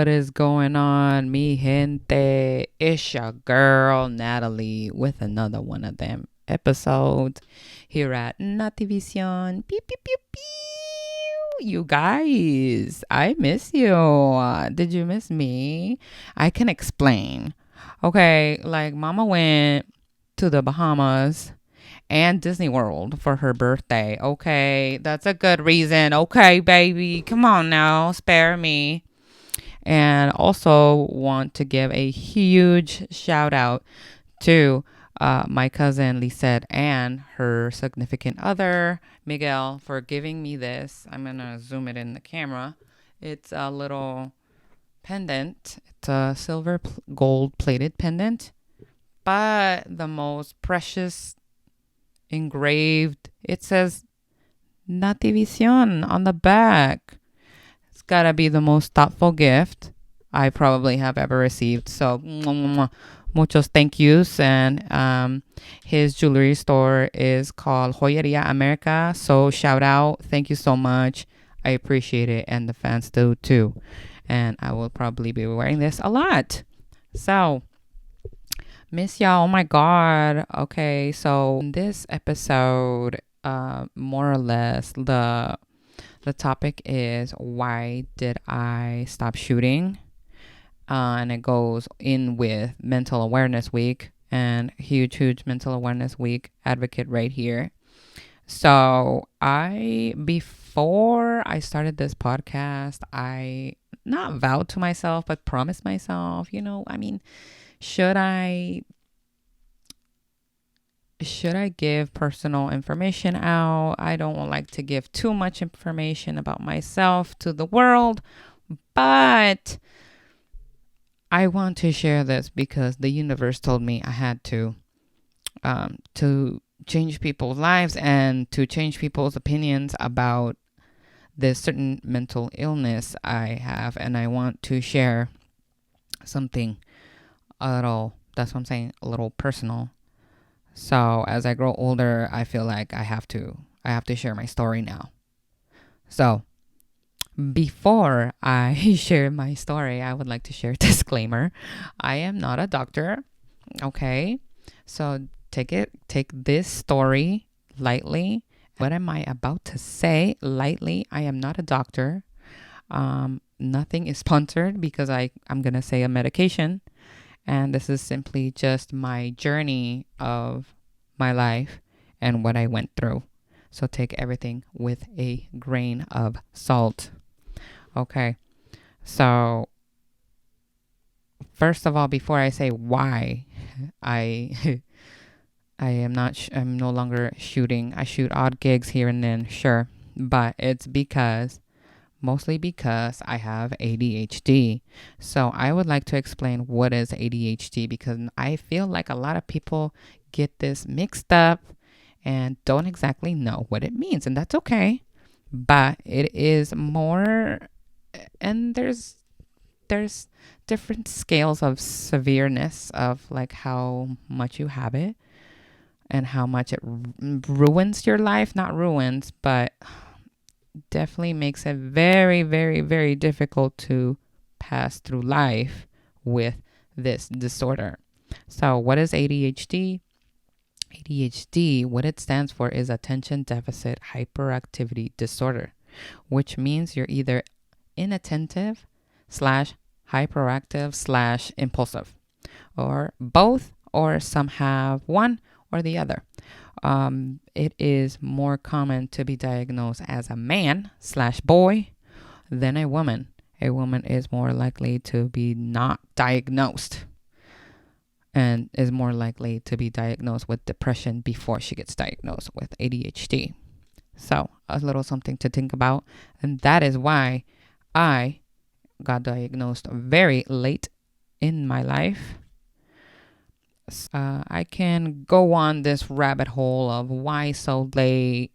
What is going on, mi gente? It's your girl, Natalie, with another one of them episodes here at Nativision. Pew, pew, pew, pew. You guys, I miss you. Did you miss me? I can explain. Okay, like Mama went to the Bahamas and Disney World for her birthday. Okay, that's a good reason. Okay, baby, come on now, spare me. And also want to give a huge shout out to my cousin Lisette and her significant other Miguel for giving me this. I'm gonna zoom it in the camera. It's a little pendant. It's a silver gold plated pendant, but the most precious engraved. It says Nativision on the back. It's gotta be the most thoughtful gift I probably have ever received. So, muchos thank yous. And his jewelry store is called Joyeria America. So, shout out. Thank you so much. I appreciate it. And the fans do too. And I will probably be wearing this a lot. So, miss y'all. Oh my God. Okay. So, in this episode, more or less, the topic is why did I stop shooting? And it goes in with Mental Awareness Week and huge Mental Awareness Week advocate right here. So before I started this podcast, I not vowed to myself, but promised myself, should I give personal information out? I don't like to give too much information about myself to the world, but I want to share this because the universe told me I had to change people's lives and to change people's opinions about this certain mental illness I have, and I want to share something that's what I'm saying, a little personal. So as I grow older, I feel like I have to share my story now. So before I share my story, I would like to share a disclaimer. I am not a doctor. Okay. So take this story lightly. What am I about to say? Lightly. I am not a doctor. Nothing is sponsored because I'm going to say a medication. And this is simply just my journey of my life and what I went through. So take everything with a grain of salt. Okay. So first of all, before I say why I I'm no longer shooting. I shoot odd gigs here and then, sure. But it's mostly because I have ADHD. So I would like to explain what is ADHD because I feel like a lot of people get this mixed up and don't exactly know what it means, and that's okay. But it is more, and there's different scales of severeness of like how much you have it and how much it ruins your life. Not ruins, but definitely makes it very, very, very difficult to pass through life with this disorder. So what is ADHD? ADHD, what it stands for is attention deficit hyperactivity disorder, which means you're either inattentive slash hyperactive slash impulsive, or both, or some have one or the other. It is more common to be diagnosed as a man slash boy than a woman. A woman is more likely to be not diagnosed and is more likely to be diagnosed with depression before she gets diagnosed with ADHD. So a little something to think about. And that is why I got diagnosed very late in my life. I can go on this rabbit hole of why so late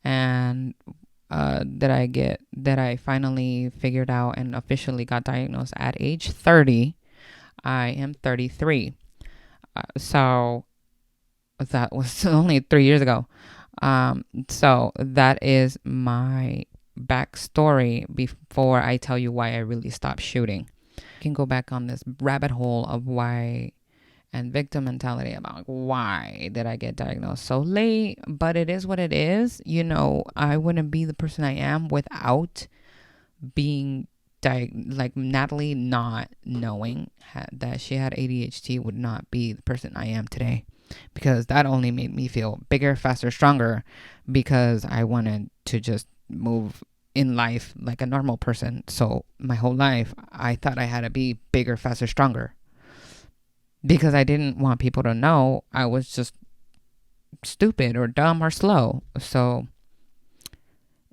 and that I finally figured out and officially got diagnosed at age 30. I am 33. So that was only 3 years ago. So that is my backstory before I tell you why I really stopped shooting. can go back on this rabbit hole of why and victim mentality about why did I get diagnosed so late, but it is what it is. I wouldn't be the person I am without being like Natalie not knowing that she had ADHD would not be the person I am today, because that only made me feel bigger, faster, stronger, because I wanted to just move in life like a normal person. So my whole life I thought I had to be bigger, faster, stronger, because I didn't want people to know I was just stupid or dumb or slow. So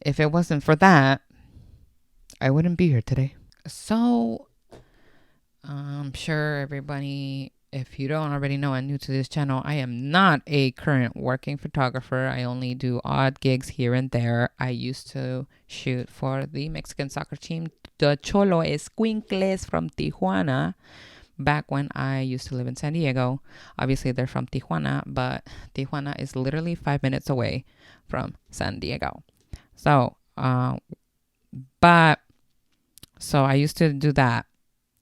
if it wasn't for that, I wouldn't be here today. So I'm sure everybody, if you don't already know and new to this channel, I am not a current working photographer. I only do odd gigs here and there. I used to shoot for the Mexican soccer team, the Cholo Escuincles from Tijuana, back when I used to live in San Diego. Obviously, they're from Tijuana, but Tijuana is literally 5 minutes away from San Diego. So I used to do that.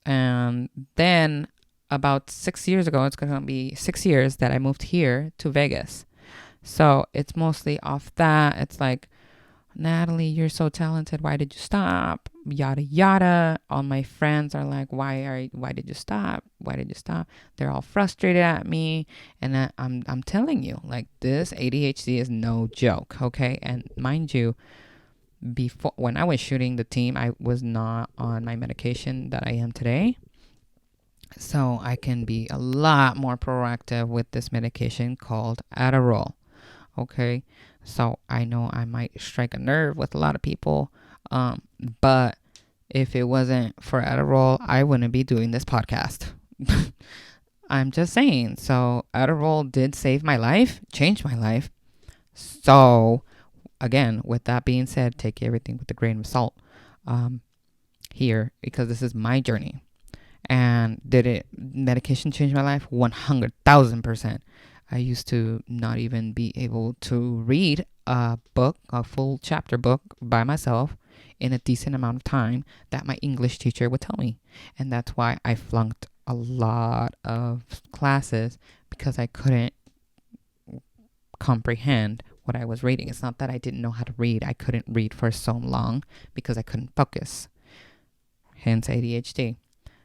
And then about 6 years ago, it's going to be 6 years that I moved here to Vegas. So it's mostly off that. It's like, Natalie, you're so talented. Why did you stop? Yada, yada. All my friends are like, why did you stop? Why did you stop? They're all frustrated at me. And I'm telling you, like, this ADHD is no joke. Okay. And mind you, before, when I was shooting the team, I was not on my medication that I am today. So I can be a lot more proactive with this medication called Adderall. Okay. So I know I might strike a nerve with a lot of people. But if it wasn't for Adderall, I wouldn't be doing this podcast. I'm just saying. So Adderall did save my life, change my life. So again, with that being said, take everything with a grain of salt here, because this is my journey. And did medication change my life? 100,000%. I used to not even be able to read a full chapter book by myself in a decent amount of time that my English teacher would tell me. And that's why I flunked a lot of classes, because I couldn't comprehend what I was reading. It's not that I didn't know how to read. I couldn't read for so long because I couldn't focus. Hence ADHD.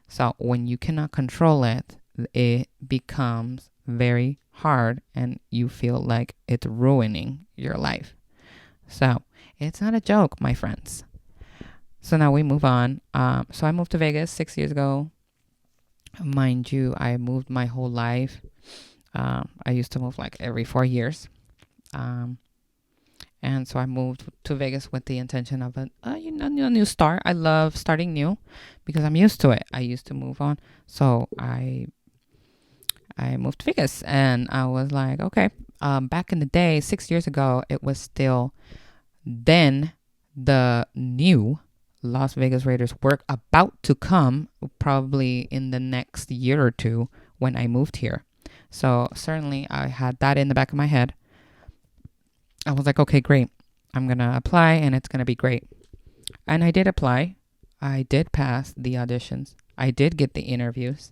So when you cannot control it, it becomes very hard and you feel like it's ruining your life. So it's not a joke, my friends. So now we move on. So I moved to Vegas 6 years ago. Mind you, I moved my whole life. I used to move like every 4 years. And so I moved to Vegas with the intention of a new start. I love starting new because I'm used to it. I used to move on. So I moved to Vegas and I was like, okay. Back in the day, 6 years ago, it was still then the new Las Vegas Raiders were about to come, probably in the next year or two, when I moved here. So certainly I had that in the back of my head. I was like, okay, great. I'm going to apply and it's going to be great. And I did apply. I did pass the auditions. I did get the interviews.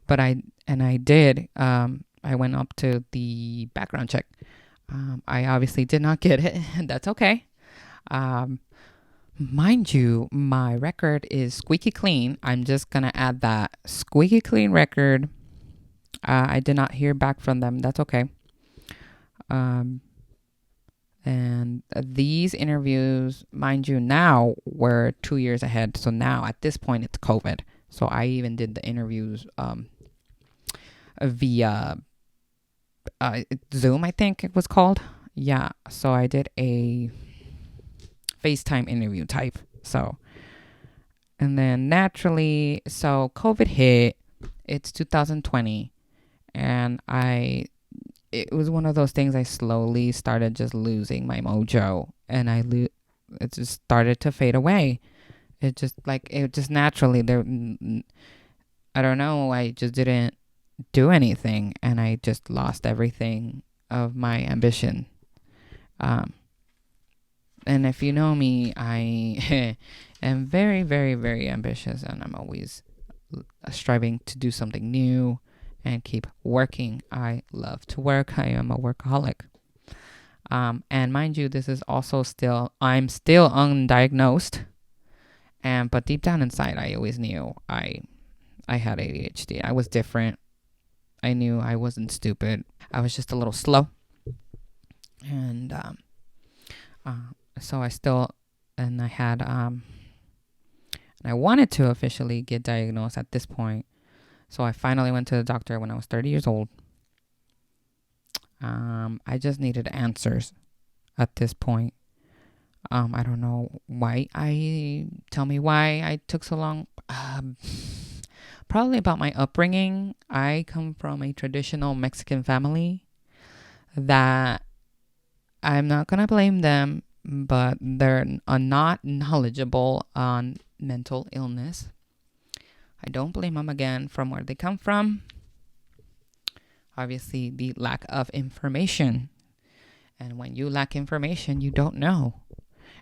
But I went up to the background check. I obviously did not get it. That's okay. Mind you, my record is squeaky clean. I'm just going to add that. Squeaky clean record. I did not hear back from them. That's okay. And these interviews, mind you, now we're 2 years ahead. So now at this point, it's COVID. So I even did the interviews via Zoom, I think it was called. Yeah. So I did a FaceTime interview type. So, and then naturally, so COVID hit. It's 2020. And it was one of those things I slowly started just losing my mojo, and it just started to fade away. It just naturally there. I don't know. I just didn't do anything, and I just lost everything of my ambition. And if you know me, I am very, very, very ambitious, and I'm always striving to do something new and keep working. I love to work. I am a workaholic. And mind you, this is also I'm still undiagnosed. But deep down inside, I always knew I had ADHD. I was different. I knew I wasn't stupid. I was just a little slow. And so I still, and I had, and I wanted to officially get diagnosed at this point. So I finally went to the doctor when I was 30 years old. I just needed answers at this point. I don't know why. Tell me why I took so long. Probably about my upbringing. I come from a traditional Mexican family that I'm not going to blame them, but they're not knowledgeable on mental illness. I don't blame them again from where they come from. Obviously, the lack of information. And when you lack information, you don't know.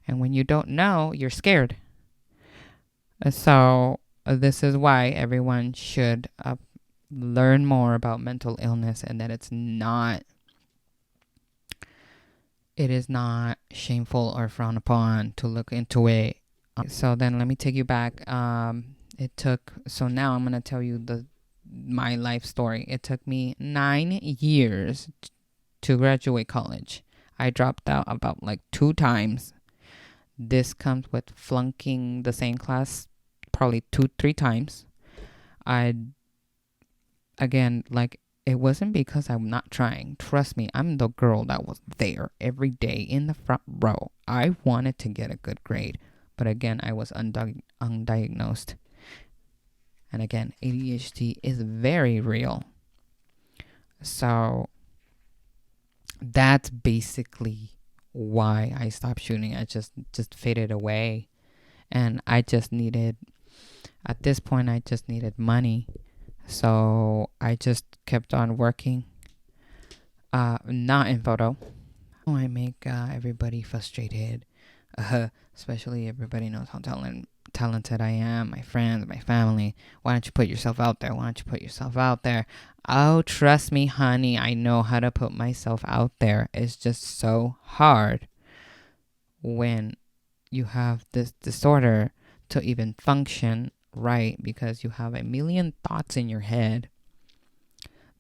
And when you don't know, you're scared. So this is why everyone should learn more about mental illness, and that it is not shameful or frowned upon to look into it. So then let me take you back. So now I'm going to tell you my life story. It took me 9 years to graduate college. I dropped out about like 2 times. This comes with flunking the same class probably 2-3 times. It wasn't because I'm not trying. Trust me, I'm the girl that was there every day in the front row. I wanted to get a good grade, but again, I was undiagnosed. And again, ADHD is very real. So that's basically why I stopped shooting. I just faded away, and at this point I just needed money. So I just kept on working, not in photo. I make everybody frustrated, especially everybody knows how talented I am, my friends, my family. Why don't you put yourself out there? Oh, trust me, honey, I know how to put myself out there. It's just so hard when you have this disorder to even function right, because you have a million thoughts in your head.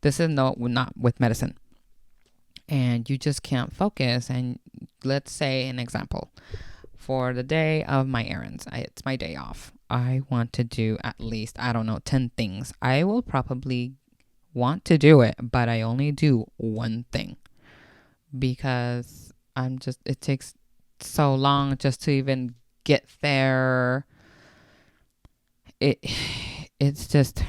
This is not with medicine, and you just can't focus. And let's say an example, for the day of my errands, it's my day off. I want to do at least 10 things. I will probably want to do it, but I only do one thing because it takes so long just to even get there. It's just,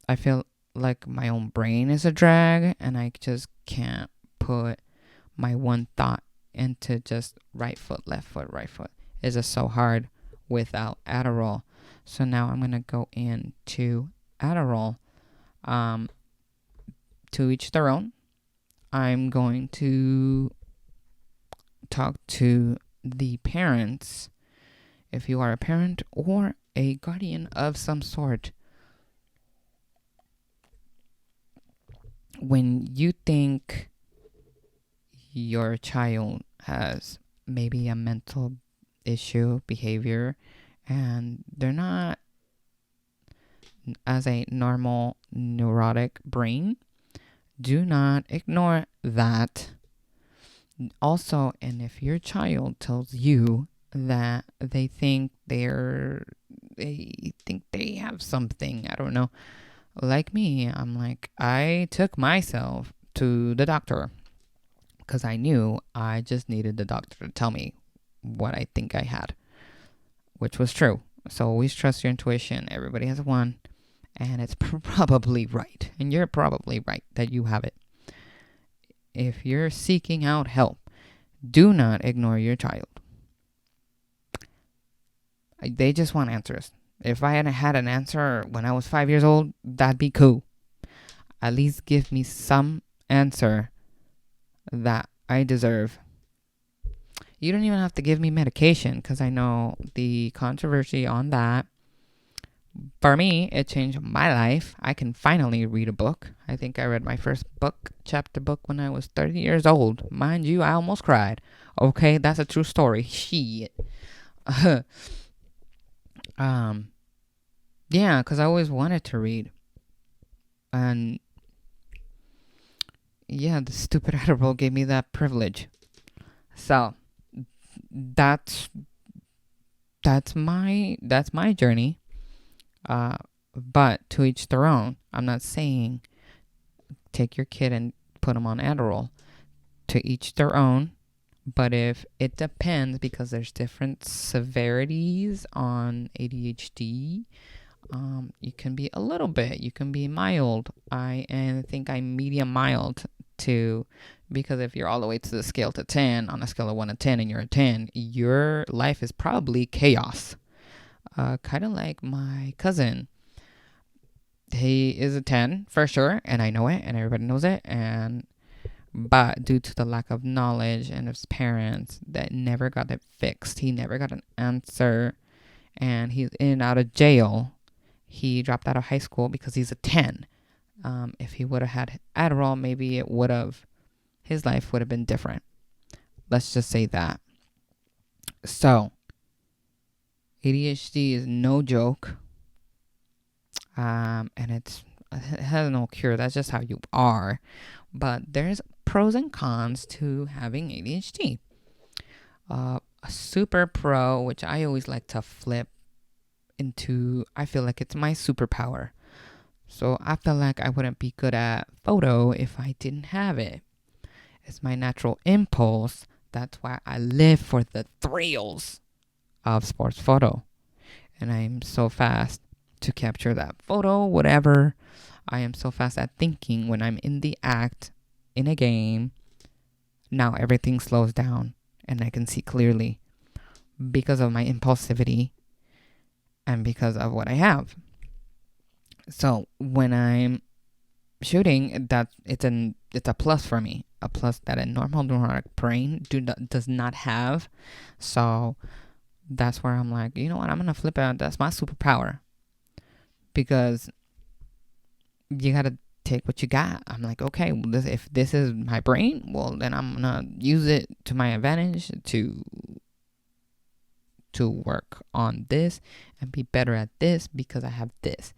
I feel like my own brain is a drag, and I just can't put my one thought into just right foot, left foot, right foot. It's just so hard without Adderall. So now I'm going to go into Adderall. To each their own. I'm going to talk to the parents. If you are a parent or a guardian of some sort, when you think your child has maybe a mental issue, behavior, and they're not as a normal neurotic brain, do not ignore that. Also, and if your child tells you that they think they have something, I don't know, like me, I'm like, I took myself to the doctor because I knew I just needed the doctor to tell me what I think I had, which was true. So always trust your intuition. Everybody has one, and it's probably right, and you're probably right that you have it. If you're seeking out help, do not ignore your child. They just want answers. If I hadn't had an answer when I was 5 years old, that'd be cool. At least give me some answer that I deserve. You don't even have to give me medication, because I know the controversy on that For me, it changed my life. I can finally read a book. I think I read my first chapter book, when I was 30 years old. Mind you, I almost cried. Okay, that's a true story. Shit. um, yeah, because I always wanted to read. And yeah, the stupid Adderall gave me that privilege. So that's that's my journey. Uh, but to each their own. I'm not saying take your kid and put them on Adderall. To each their own. But if it depends, because there's different severities on ADHD. You can be a little bit. You can be mild. I think I'm medium mild too, because if you're all the way to the scale to 10, on a scale of 1 to 10, and you're a 10, your life is probably chaos. Kind of like my cousin. He is a 10 for sure, and I know it, and everybody knows it, but due to the lack of knowledge and his parents that never got it fixed, he never got an answer, and he's in and out of jail. He dropped out of high school because he's a 10. If he would have had Adderall, maybe his life would have been different. Let's just say that. So, ADHD is no joke. And it has no cure. That's just how you are. But there's pros and cons to having ADHD. A super pro, which I always like to flip into, I feel like it's my superpower. So I feel like I wouldn't be good at photo if I didn't have it. It's my natural impulse. That's why I live for the thrills of sports photo. And I'm so fast to capture that photo, whatever. I am so fast at thinking when I'm in the act in a game. Now everything slows down and I can see clearly because of my impulsivity and because of what I have. So when I'm shooting, it's a plus for me, a plus that a normal neurotic brain does not have. So that's where I'm like, you know what, I'm gonna flip it. That's my superpower, because you gotta take what you got. I'm like, okay, well, if this is my brain, well, then I'm gonna use it to my advantage to work on this and be better at this because I have this.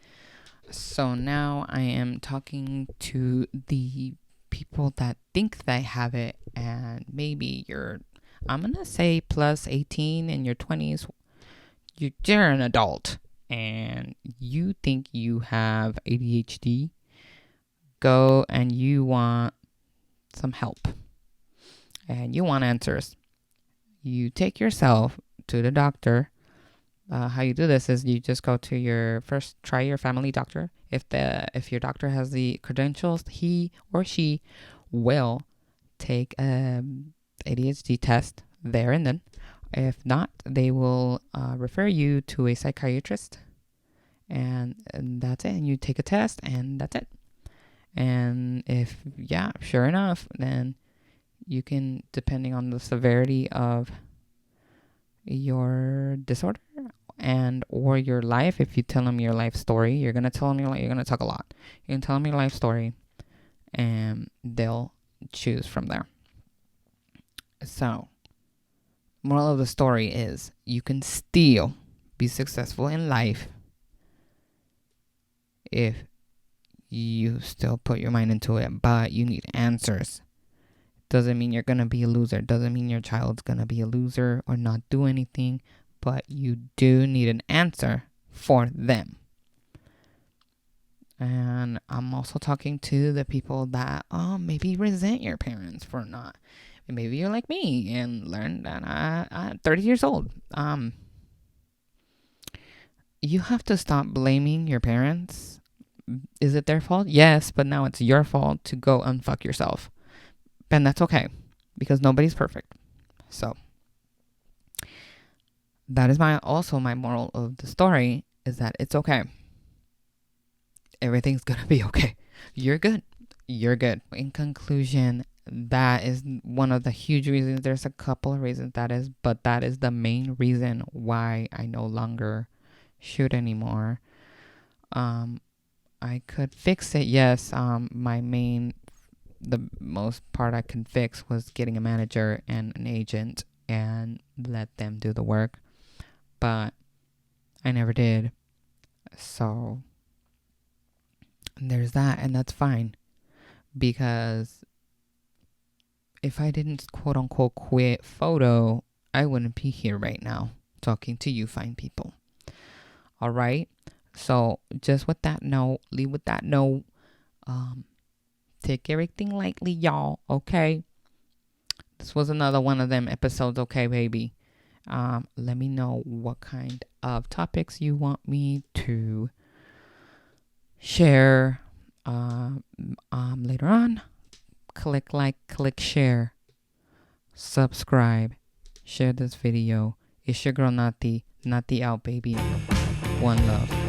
So now I am talking to the people that think they have it, and maybe I'm gonna say plus 18 in your 20s. You're an adult and you think you have ADHD. Go and you want some help and you want answers. You take yourself to the doctor. How you do this is you just go to try your family doctor. If your doctor has the credentials, he or she will take ADHD test there and then. If not, they will refer you to a psychiatrist, and that's it. And you take a test, and that's it. And if, yeah, sure enough, then you can, depending on the severity of your disorder and or your life, if you tell them your life story, you're going to tell them you're going to talk a lot. You can tell them your life story, and they'll choose from there. So, moral of the story is you can still be successful in life if you still put your mind into it, but you need answers. Doesn't mean you're going to be a loser. Doesn't mean your child's going to be a loser or not do anything, but you do need an answer for them. And I'm also talking to the people that maybe resent your parents for not. Maybe you're like me and learned that I'm 30 years old. You have to stop blaming your parents. Is it their fault? Yes, but now it's your fault to go unfuck yourself. And that's okay, because nobody's perfect. So that is my moral of the story, is that it's okay. Everything's gonna be okay. You're good. In conclusion, that is one of the huge reasons. There's a couple of reasons but that is the main reason why I no longer shoot anymore. I could fix it. Yes. The most part I can fix was getting a manager and an agent and let them do the work. But I never did. So there's that, and that's fine. Because if I didn't quote unquote quit photo, I wouldn't be here right now talking to you fine people. All right. So just with that note, leave with that note. Take everything lightly, y'all. Okay. This was another one of them episodes. Okay, baby. Let me know what kind of topics you want me to share later on. Click like, click share, subscribe, share this video. It's your girl Nati out, baby. One love.